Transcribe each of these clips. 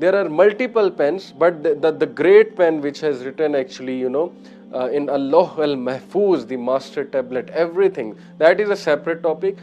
there are multiple pens, but the great pen which has written actually, you know, in Allah al-Mahfuz, the master tablet, everything, that is a separate topic.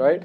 right?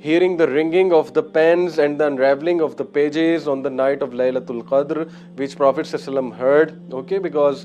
hearing the ringing of the pens and the unraveling of the pages on the night of Laylatul Qadr, which Prophet ﷺ heard, okay, because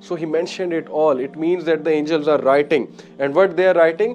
So he mentioned it all. It means that the angels are writing, and what they are writing,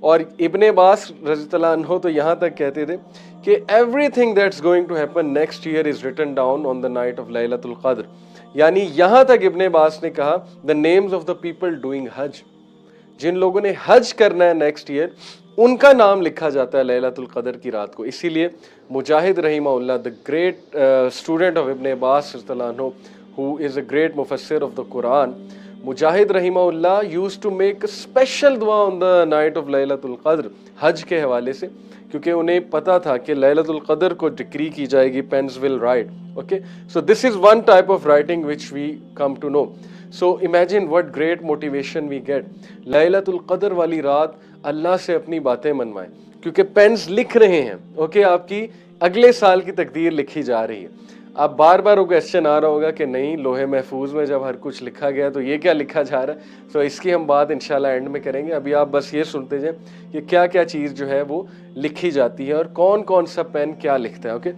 اور ابن عباس رضی اللہ عنہ تو یہاں تک کہتے تھے کہ everything that's going to happen next year is written down on the night of لیلۃ القدر. یعنی یہاں تک ابن عباس نے کہا the names of the people doing حج, جن لوگوں نے حج کرنا ہے نیکسٹ ایئر, ان کا نام لکھا جاتا ہے لیلۃ القدر کی رات کو. اسی لیے مجاہد رحمہ اللہ, دا گریٹ اسٹوڈنٹ آف ابن عباس رضی اللہ عنہ, who is a great mufassir of the Quran, مجاہد رحمہ اللہ used to make a special dua on the night of لیلۃ القدر حج کے حوالے سے, کیونکہ انہیں پتا تھا کہ لیلۃ القدر کو ڈکری کی جائے گی, pens will write. Okay, so this is one type of writing which we come to know. So imagine what great motivation we get. لیلۃ القدر والی رات اللہ سے اپنی باتیں منوائیں, کیونکہ پینس لکھ رہے ہیں. اوکے, آپ کی اگلے سال کی تقدیر لکھی جا رہی ہے. اب بار بار وہ کویسچن آ رہا ہوگا کہ نہیں, لوہے محفوظ میں جب ہر کچھ لکھا گیا تو یہ کیا لکھا جا رہا ہے. سو اس کی ہم بات انشاءاللہ اینڈ میں کریں گے. ابھی آپ بس یہ سنتے جائیں کہ کیا کیا چیز جو ہے وہ لکھی جاتی ہے اور کون کون سا پین کیا لکھتا ہے. اوکے,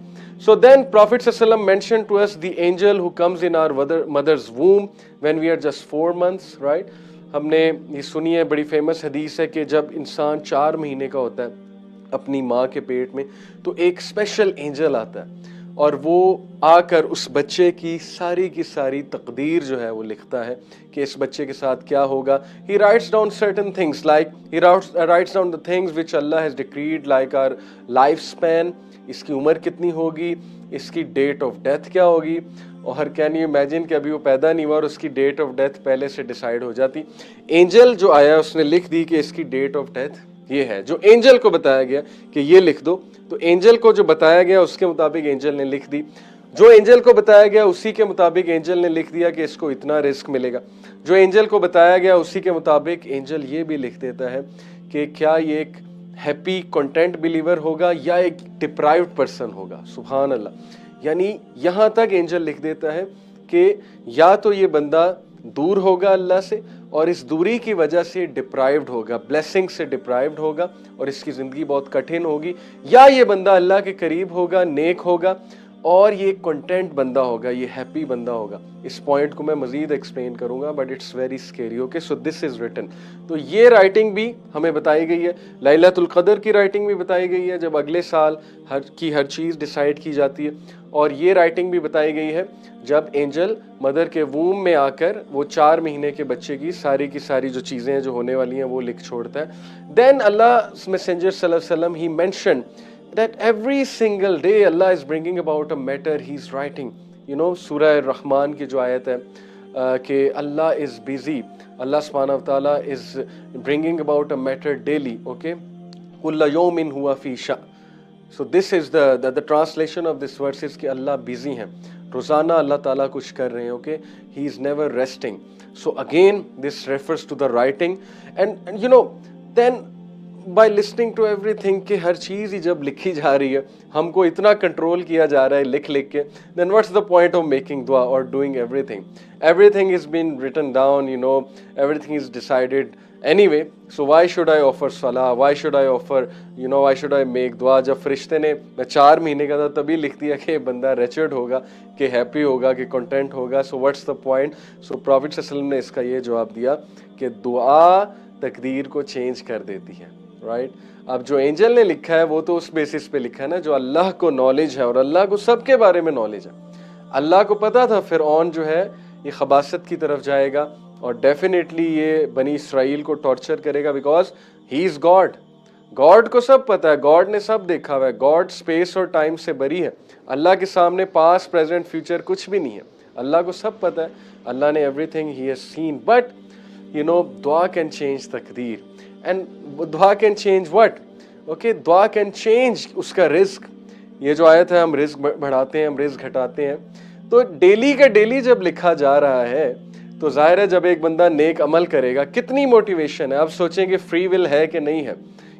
سو دین پروفیٹ صلی اللہ علیہ وسلم mention to us the angel who comes in our mothers womb when we are just 4 months, right. ہم نے یہ سنی ہے, بڑی فیمس حدیث ہے کہ جب انسان 4 مہینے کا ہوتا ہے اپنی ماں کے پیٹ میں, تو ایک اسپیشل اینجل آتا ہے اور وہ آ کر اس بچے کی ساری تقدیر جو ہے وہ لکھتا ہے کہ اس بچے کے ساتھ کیا ہوگا. He writes down certain things, like he writes down the things which Allah has decreed, like our lifespan, اس کی عمر کتنی ہوگی, اس کی ڈیٹ آف ڈیتھ کیا ہوگی. اور کین یو امیجن کہ ابھی وہ پیدا نہیں ہوا اور اس کی ڈیٹ آف ڈیتھ پہلے سے ڈیسائیڈ ہو جاتی. اینجل جو آیا اس نے لکھ دی کہ اس کی ڈیٹ آف ڈیتھ یہ ہے, جو اینجل کو بتایا گیا کہ یہ لکھ دو, تو اینجل کو جو بتایا گیا اس کے مطابق اینجل نے لکھ دی. جو اینجل کو بتایا گیا اسی کے مطابق اینجل نے لکھ دیا کہ اس کو اتنا رزق ملے گا. جو اینجل کو بتایا گیا اسی کے مطابق اینجل یہ بھی لکھ دیتا ہے کہ کیا یہ ایک ہیپی کنٹینٹ بلیور ہوگا یا ایک ڈپرائیوڈ پرسن ہوگا. سبحان اللہ. یعنی یہاں تک اینجل لکھ دیتا ہے کہ یا تو یہ بندہ دور ہوگا اللہ سے اور اس دوری کی وجہ سے ڈپرائیوڈ ہوگا, بلیسنگ سے ڈپرائیوڈ ہوگا اور اس کی زندگی بہت کٹھن ہوگی, یا یہ بندہ اللہ کے قریب ہوگا, نیک ہوگا اور یہ کنٹینٹ بندہ ہوگا, یہ ہیپی بندہ ہوگا. اس پوائنٹ کو میں مزید ایکسپلین کروں گا, but it's very scary. Okay, so this is written. تو یہ رائٹنگ بھی ہمیں بتائی گئی ہے, لیلۃ القدر کی رائٹنگ بھی بتائی گئی ہے جب اگلے سال ہر چیز ڈیسائیڈ کی جاتی ہے, اور یہ رائٹنگ بھی بتائی گئی ہے جب اینجل مدر کے ووم میں آ کر وہ 4 مہینے کے بچے کی ساری جو چیزیں جو ہونے والی ہیں وہ لکھ چھوڑتا ہے. دین اللہ میسنجر صلی اللہ علیہ وسلم he mention that every single day Allah is bringing about a matter he is writing. You know, سورہ الرحمن کی جو آیت ہے کہ اللہ is busy, اللہ سبحانہ وتعالیٰ is bringing about a matter daily. Okay, كُلَّ يَوْمٍ هُوَ فِي شَأْنٍ. So this is the translation of this verse is کہ اللہ busy ہیں, روزانہ اللہ تعالیٰ کچھ کر رہے ہیں. Okay, he is never resting. So again this refers to the writing, and you know, then by listening to everything کہ ہر چیز ہی جب لکھی جا رہی ہے, ہم کو اتنا کنٹرول کیا جا رہا ہے لکھ کے, then what's the point of making dua or doing everything? Everything is been written down, you know, everything is decided anyway. So why should I offer salah? Why should I offer, you know, why should I make dua? جب فرشتے نے میں 4 مہینے کا تھا تبھی لکھ دیا کہ بندہ ریچرڈ ہوگا, کہ ہیپی ہوگا, کہ کنٹینٹ ہوگا. So what's the point? So prophet صلی اللہ علیہ وسلم نے اس کا یہ جواب دیا کہ دعا تقدیر کو چینج کر دیتی ہے. رائٹ. اب جو اینجل نے لکھا ہے وہ تو اس بیسس پہ لکھا ہے نا جو اللہ کو نالج ہے, اور اللہ کو سب کے بارے میں نالج ہے. اللہ کو پتا تھا فرعون جو ہے یہ خباثت کی طرف جائے گا اور ڈیفینیٹلی یہ بنی اسرائیل کو ٹارچر کرے گا, because he is God. God کو سب پتا ہے, گاڈ نے سب دیکھا ہوا ہے, گاڈ اسپیس اور ٹائم سے بری ہے. اللہ کے سامنے پاسٹ پریزنٹ فیوچر کچھ بھی نہیں ہے, اللہ کو سب پتا ہے, اللہ نے ایوری تھنگ ہی has seen. But you know, دعا کین چینج تقدیر. اینڈ دعا کین چینج وٹ؟ اوکے, دعا کین چینج اس کا رزق. یہ جو آیت ہے ہم رزق بڑھاتے ہیں, ہم رزق گھٹاتے ہیں, تو ڈیلی کا ڈیلی جب لکھا جا رہا ہے تو ظاہر ہے جب ایک بندہ نیک عمل کرے گا کتنی موٹیویشن ہے. اب سوچیں کہ فری ول ہے کہ نہیں ہے,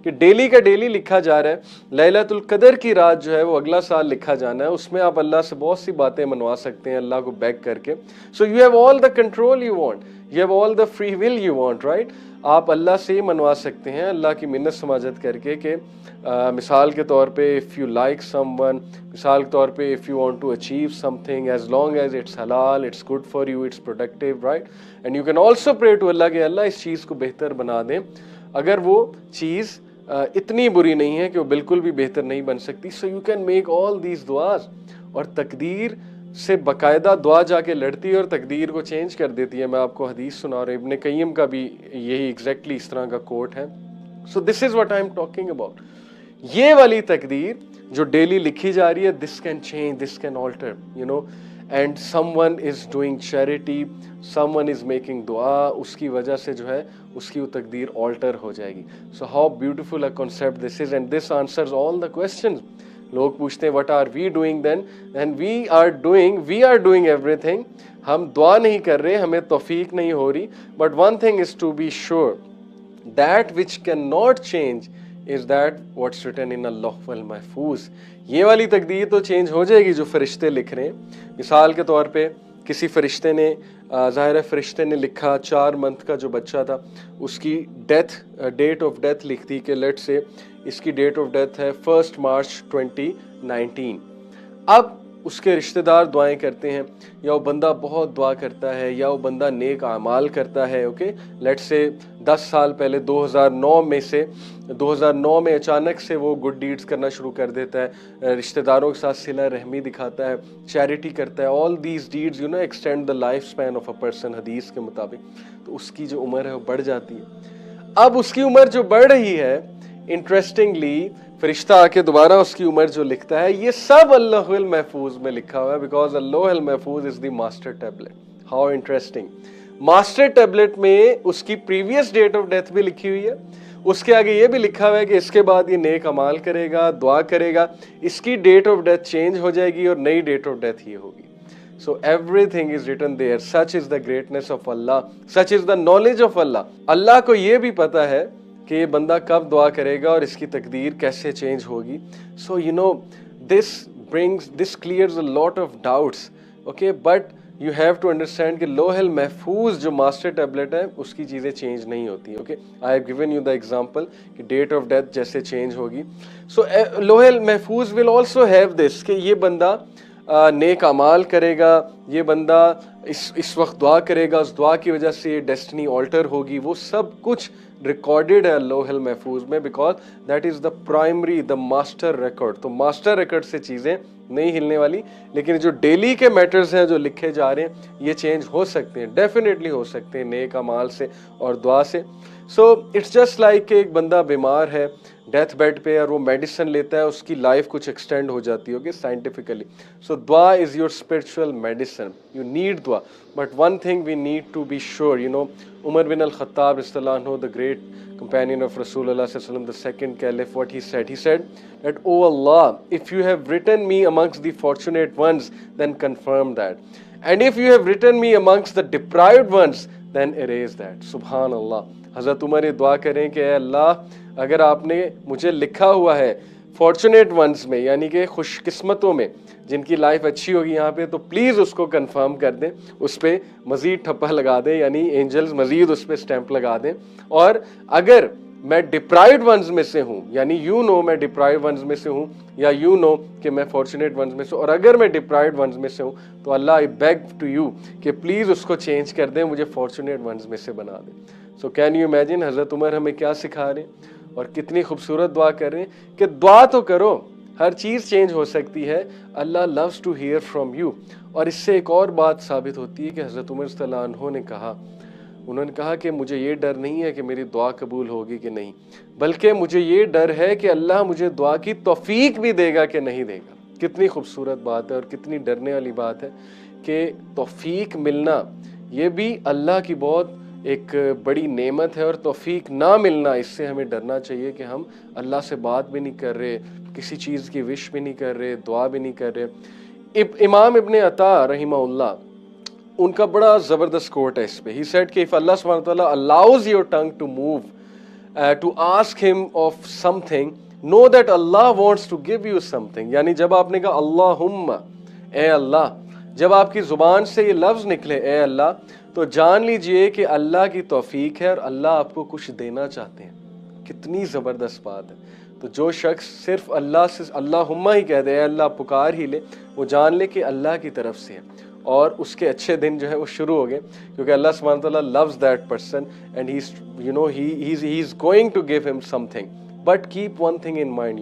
کہ ڈیلی کا ڈیلی لکھا جا رہا ہے. لیلۃ القدر کی رات جو ہے وہ اگلا سال لکھا جانا ہے, اس میں آپ اللہ سے بہت سی باتیں منوا سکتے ہیں اللہ کو بیک کر کے. So you have all the control you want, you have all the free will you want, right. آپ اللہ سے ہی منوا سکتے ہیں اللہ کی منت سماجت کر کے کہ مثال کے طور پہ if you like someone, مثال کے طور پہ if you want to achieve something, as long as it's حلال, it's good for you, it's productive, right. And you can also pray to اللہ کہ اللہ اس چیز کو بہتر بنا دیں. اگر وہ چیز اتنی بری نہیں ہے کہ وہ بالکل بھی بہتر نہیں بن سکتی. So you can make all these دعاز. اور تقدیر سے باقاعدہ دعا جا کے لڑتی ہے اور تقدیر کو چینج کر دیتی ہے. میں آپ کو حدیث سنا رہا ہوں, ابن قیم کا بھی یہی ایگزیکٹلی اس طرح کا کوٹ ہے. So this is what I am talking about. یہ والی تقدیر جو ڈیلی لکھی جا رہی ہے, this can change, this can alter, you know. And someone is doing charity, someone is making دعا, اس کی وجہ سے جو ہے اس کی وہ تقدیر آلٹر ہو جائے گی. So how beautiful a concept this is, and this answers all the questions. لوگ پوچھتے ہیں what are we doing then, and we are doing everything. ہم دعا نہیں کر رہے, ہمیں توفیق نہیں ہو رہی, but one thing is to be sure, that which can not change is that what's written in اللوح المحفوظ. یہ والی تقدیر تو چینج ہو جائے گی جو فرشتے لکھ رہے ہیں. مثال کے طور پہ کسی فرشتے نے, ظاہر فرشتے نے لکھا 4 منتھ کا جو بچہ تھا اس کی ڈیٹ آف ڈیتھ لکھ دی کہ لیٹ سے اس کی ڈیٹ آف ڈیتھ ہے 1 مارچ 2019. اب اس کے رشتہ دار دعائیں کرتے ہیں, یا وہ بندہ بہت دعا کرتا ہے, یا وہ بندہ نیک اعمال کرتا ہے. اوکے, لیٹ سے 10 سال پہلے 2009 میں اچانک سے وہ گڈ ڈیڈز کرنا شروع کر دیتا ہے, رشتہ داروں کے ساتھ صلہ رحمی دکھاتا ہے, چیریٹی کرتا ہے. All these deeds extend the life span of a person حدیث کے مطابق. تو اس کی جو عمر ہے وہ بڑھ جاتی ہے. اب اس کی عمر جو بڑھ رہی ہے, انٹرسٹنگلی فرشتہ آ کے دوبارہ اس کی عمر جو لکھتا ہے, یہ سب اللوح المحفوظ میں لکھا ہوا ہے, بیکاز اللوح المحفوظ is the master tablet. How interesting. Master tablet میں اس کی پریویس ڈیٹ آف ڈیتھ بھی لکھی ہوئی ہے, اس کے آگے یہ بھی لکھا ہوا ہے کہ اس کے بعد یہ نیک اعمال کرے گا, دعا کرے گا, اس کی ڈیٹ آف ڈیتھ چینج ہو جائے گی اور نئی ڈیٹ آف ڈیتھ ہی ہوگی. So everything is written there. Such is the greatness of Allah. Such is the knowledge of Allah. اللہ کو یہ بھی پتا ہے کہ یہ بندہ کب دعا کرے گا اور اس کی تقدیر کیسے چینج ہوگی. So you know this clears a lot of doubts. Okay, but you have to understand کہ لوح المحفوظ جو ماسٹر ٹیبلٹ ہے اس کی چیزیں چینج نہیں ہوتی. Okay, I have given you the example کہ ڈیٹ آف ڈیتھ جیسے چینج ہوگی. So لوح المحفوظ will also have this کہ یہ بندہ نیک اعمال کرے گا, یہ بندہ اس وقت دعا کرے گا, اس دعا کی وجہ سے یہ ڈیسٹنی آلٹر ہوگی. وہ سب کچھ ریکارڈڈ ہے لوح المحفوظ میں, because that is the primary, the master record. تو ماسٹر ریکارڈ سے چیزیں نہیں ہلنے والی, لیکن جو ڈیلی کے میٹرز ہیں جو لکھے جا رہے ہیں یہ چینج ہو سکتے ہیں, ڈیفینیٹلی ہو سکتے ہیں نیک اعمال سے اور دعا سے. سو اٹس جسٹ لائک کہ ایک بندہ بیمار ہے ڈیتھ بیڈ پہ اور وہ میڈیسن لیتا ہے, اس کی لائف کچھ ایکسٹینڈ ہو جاتی ہوگی سائنٹیفکلی. سو دعا is your spiritual medicine. You need دعا, but one thing we need to be sure. عمر بن الخطاب رضی اللہ عنہ, the great companion of رسول اللہ صلی اللہ علیہ وسلم, the second caliph, what he said that, "O Allah, if you have written me amongst the fortunate ones, then confirm that. And if you have written me amongst the deprived ones, then erase that." سبحان اللہ. حضرت عمر یہ دعا کریں کہ اے اللہ, اگر آپ نے مجھے لکھا ہوا ہے فارچونیٹ ونز میں, یعنی کہ خوش قسمتوں میں جن کی لائف اچھی ہوگی یہاں پہ, تو پلیز اس کو کنفرم کر دیں, اس پہ مزید ٹھپا لگا دیں, یعنی اینجلز مزید اس پہ سٹیمپ لگا دیں. اور اگر میں ڈپرائیوڈ ونز میں سے ہوں, یعنی میں ڈپرائیوڈ ونز میں سے ہوں, یا کہ میں فارچونیٹ ونز میں سے ہوں, اور اگر میں ڈپرائیوڈ ونز میں سے ہوں, تو اللہ آئی بیگ ٹو یو کہ پلیز اس کو چینج کر دیں, مجھے فارچونیٹ ونز میں سے بنا دیں. سو کین یو امیجن حضرت عمر ہمیں کیا سکھا رہے ہیں, اور کتنی خوبصورت دعا کر رہے ہیں کہ دعا تو کرو, ہر چیز چینج ہو سکتی ہے. اللہ loves to hear from you. اور اس سے ایک اور بات ثابت ہوتی ہے کہ حضرت عمر صلی اللہ عنہ نے کہا, انہوں نے کہا کہ مجھے یہ ڈر نہیں ہے کہ میری دعا قبول ہوگی کہ نہیں, بلکہ مجھے یہ ڈر ہے کہ اللہ مجھے دعا کی توفیق بھی دے گا کہ نہیں دے گا. کتنی خوبصورت بات ہے اور کتنی ڈرنے والی بات ہے کہ توفیق ملنا یہ بھی اللہ کی بہت ایک بڑی نعمت ہے, اور توفیق نہ ملنا اس سے ہمیں ڈرنا چاہیے کہ ہم اللہ سے بات بھی نہیں کر رہے, کسی چیز کی وش بھی نہیں کر رہے, دعا بھی نہیں کر رہے. امام ابن عطا رحمہ اللہ, ان کا بڑا زبردست کوٹ ہے اس پہ. ہی سیڈ کہ if Allah subhanahu wa ta'ala allows your tongue to move to ask him of something, know that Allah wants to give you something. یعنی جب آپ نے کہا اللہم, اے اللہ, جب آپ کی زبان سے یہ لفظ نکلے اے اللہ, تو جان لیجئے کہ اللہ کی توفیق ہے اور اللہ آپ کو کچھ دینا چاہتے ہیں. کتنی زبردست بات ہے. تو جو شخص صرف اللہ سے اللہم ہی کہہ دے, اے اللہ پکار ہی لے, وہ جان لے کہ اللہ کی طرف سے ہے. اور اس کے اچھے دن جو ہے وہ شروع ہو گئے, کیونکہ اللہ سبحانہ تعالیٰ loves that person and he's going to give him something. But keep one thing in mind,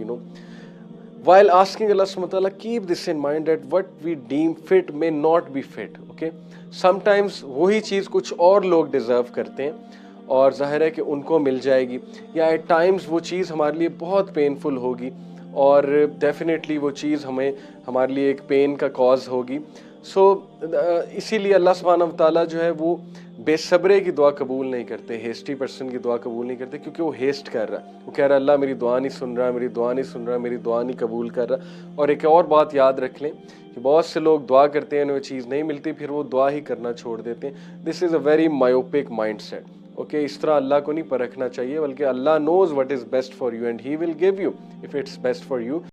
while asking Allah subhanahu wa ta'ala, keep this in mind that what we deem fit may not be fit. Okay, sometimes وہی چیز کچھ اور لوگ deserve کرتے ہیں اور ظاہر ہے کہ ان کو مل جائے گی, یا ایٹ ٹائمز وہ چیز ہمارے لیے بہت پینفل ہوگی اور ڈیفینیٹلی وہ چیز ہمارے لیے ایک پین کا کاز ہوگی. سو اسی لیے اللہ سبحانہ و تعالیٰ جو ہے وہ بے صبرے کی دعا قبول نہیں کرتے, ہیسٹی پرسن کی دعا قبول نہیں کرتے, کیونکہ وہ ہیسٹ کر رہا ہے, وہ کہہ رہا ہے اللہ میری دعا نہیں سن رہا, میری دعا نہیں سن رہا, میری دعا نہیں قبول کر رہا. اور ایک اور بات یاد رکھ لیں کہ بہت سے لوگ دعا کرتے ہیں انہیں وہ چیز نہیں ملتی, پھر وہ دعا ہی کرنا چھوڑ دیتے ہیں. This is a very myopic mind set. Okay, اس طرح اللہ کو نہیں پرکھنا چاہیے, بلکہ Allah knows what is best for you and he will give you if it's best for you.